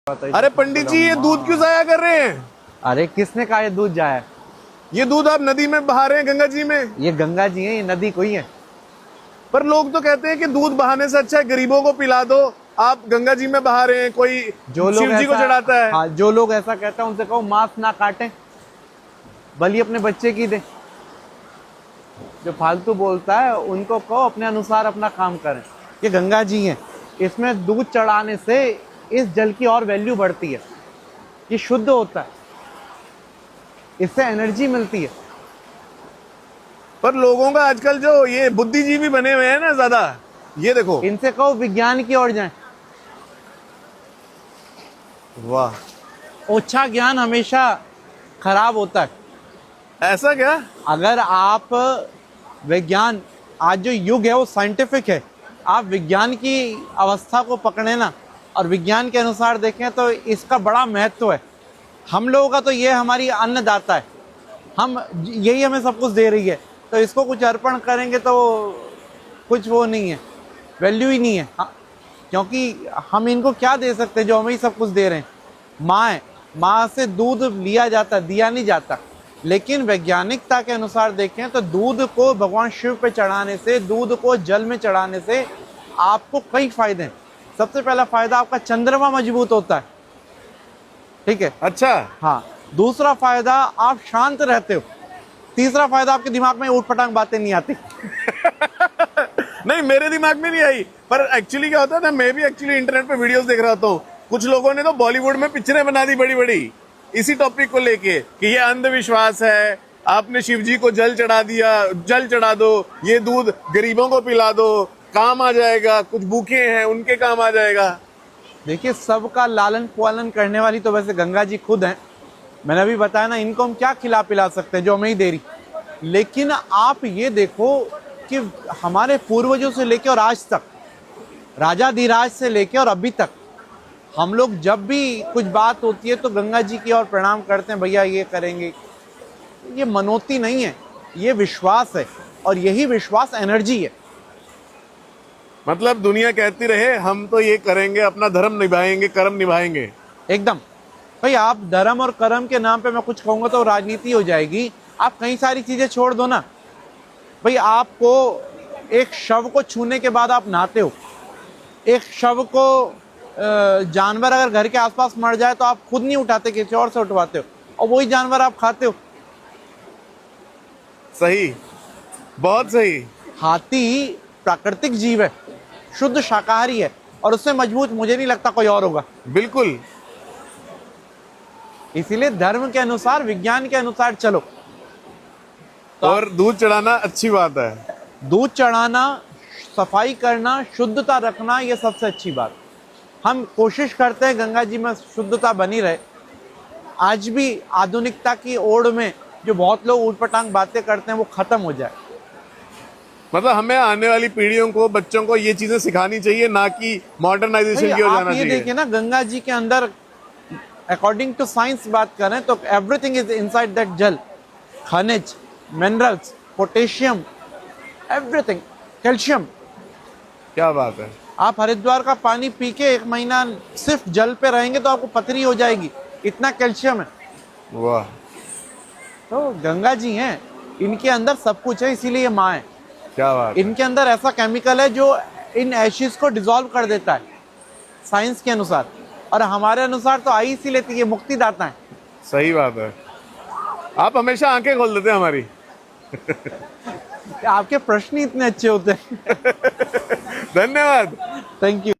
अरे पंडित जी, ये दूध क्यों जाया कर रहे हैं? अरे किसने कहा ये दूध जाया? ये दूध आप नदी में बहा रहे हैं, गंगा जी में। ये गंगा जी है, ये नदी कोई है? पर लोग तो कहते हैं कि दूध बहाने से अच्छा है गरीबों को पिला दो, आप गंगा जी में बहा रहे हैं। कोई जो लोग शिव जी को चढ़ाता है। हाँ, जो लोग ऐसा कहते हैं उनसे कहो मांस ना काटें, बलि अपने बच्चे की दे। जो फालतू बोलता है उनको कहो अपने अनुसार अपना काम करें। ये गंगा जी है, इसमें दूध चढ़ाने से इस जल की और वैल्यू बढ़ती है। ये शुद्ध होता है, इससे एनर्जी मिलती है। पर लोगों का आजकल जो ये बुद्धिजीवी बने हुए हैं ना ज्यादा, ये देखो। इनसे कहो विज्ञान की ओर जाएं। वाह, ओछा ज्ञान हमेशा खराब होता है। ऐसा क्या? अगर आप विज्ञान, आज जो युग है वो साइंटिफिक है, आप विज्ञान की अवस्था को पकड़े ना और विज्ञान के अनुसार देखें तो इसका बड़ा महत्व है। हम लोगों का तो ये हमारी अन्नदाता है, हम यही हमें सब कुछ दे रही है, तो इसको कुछ अर्पण करेंगे तो कुछ वो नहीं है, वैल्यू ही नहीं है। क्योंकि हम इनको क्या दे सकते हैं जो हमें ही सब कुछ दे रहे हैं? माँ है, माँ से दूध लिया जाता, दिया नहीं जाता। लेकिन वैज्ञानिकता के अनुसार देखें तो दूध को भगवान शिव पे चढ़ाने से, दूध को जल में चढ़ाने से आपको कई फायदे हैं। सबसे पहला फायदा, आपका चंद्रमा मजबूत होता है, ठीक है? अच्छा। हाँ। दूसरा फायदा, आप शांत रहते हो। तीसरा फायदा, आपके दिमाग में ऊट पटांग बातें नहीं आती। नहीं, मेरे दिमाग में नहीं आई। पर एक्चुअली क्या होता है ना, मैं भी एक्चुअली इंटरनेट पे वीडियोस देख रहा था। कुछ लोगों ने तो बॉलीवुड में पिक्चरें बना दी बड़ी बड़ी इसी टॉपिक को लेके कि ये अंधविश्वास है, आपने शिव जी को जल चढ़ा दिया, जल चढ़ा दो, ये दूध गरीबों को पिला दो, काम आ जाएगा, कुछ भूखे हैं उनके काम आ जाएगा। देखिए, सबका लालन पालन करने वाली तो वैसे गंगा जी खुद हैं। मैंने अभी बताया ना, इनको हम क्या खिला पिला सकते हैं जो हमें ही दे रही। लेकिन आप ये देखो कि हमारे पूर्वजों से लेकर और आज तक, राजाधिराज से लेकर और अभी तक, हम लोग जब भी कुछ बात होती है तो गंगा जी की ओर प्रणाम करते हैं, भैया ये करेंगे। ये मनोती नहीं है, ये विश्वास है, और यही विश्वास एनर्जी है। मतलब दुनिया कहती रहे हम तो ये करेंगे, अपना धर्म निभाएंगे, कर्म निभाएंगे। एकदम भाई, आप धर्म और कर्म के नाम पे मैं कुछ कहूंगा तो राजनीति हो जाएगी। आप कई सारी चीजें छोड़ दो ना भाई। आपको एक शव को छूने के बाद आप नहाते हो, एक शव को जानवर अगर घर के आसपास मर जाए तो आप खुद नहीं उठाते, किसी और से उठवाते हो, और वही जानवर आप खाते हो। सही, बहुत सही। हाथी प्राकृतिक जीव है, शुद्ध शाकाहारी है, और उससे मजबूत मुझे नहीं लगता कोई और होगा। बिल्कुल। इसीलिए धर्म के अनुसार, विज्ञान के अनुसार चलो। तो और दूध चढ़ाना अच्छी बात है। दूध चढ़ाना, सफाई करना, शुद्धता रखना, ये सबसे अच्छी बात। हम कोशिश करते हैं गंगा जी में शुद्धता बनी रहे। आज भी आधुनिकता की ओड़ में जो बहुत लोग ऊटपटांग बातें करते हैं वो खत्म हो जाए। मतलब हमें आने वाली पीढ़ियों को, बच्चों को ये चीजें सिखानी चाहिए, ना कि मॉडर्नाइजेशन की ओर जाना चाहिए। ये देखिए ना, गंगा जी के अंदर अकॉर्डिंग टू साइंस बात करें तो एवरीथिंग इज इनसाइड दैट जल। खनिज, मिनरल्स, पोटेशियम, एवरीथिंग, कैल्शियम। क्या बात है। आप हरिद्वार का पानी पी के 1 महीना सिर्फ जल पे रहेंगे तो आपको पथरी हो जाएगी, इतना कैल्शियम है। वाह। तो गंगा जी हैं, इनके अंदर सब कुछ है, इसीलिए ये माँ है। क्या बात है। इनके अंदर ऐसा केमिकल है जो इन एशिड्स को डिसॉल्व कर देता है साइंस के अनुसार, और हमारे अनुसार तो आई इसी लेती है, मुक्तिदाता है। सही बात है। आप हमेशा आंखें खोल देते हैं हमारी। आपके प्रश्न ही इतने अच्छे होते हैं। धन्यवाद। Thank you.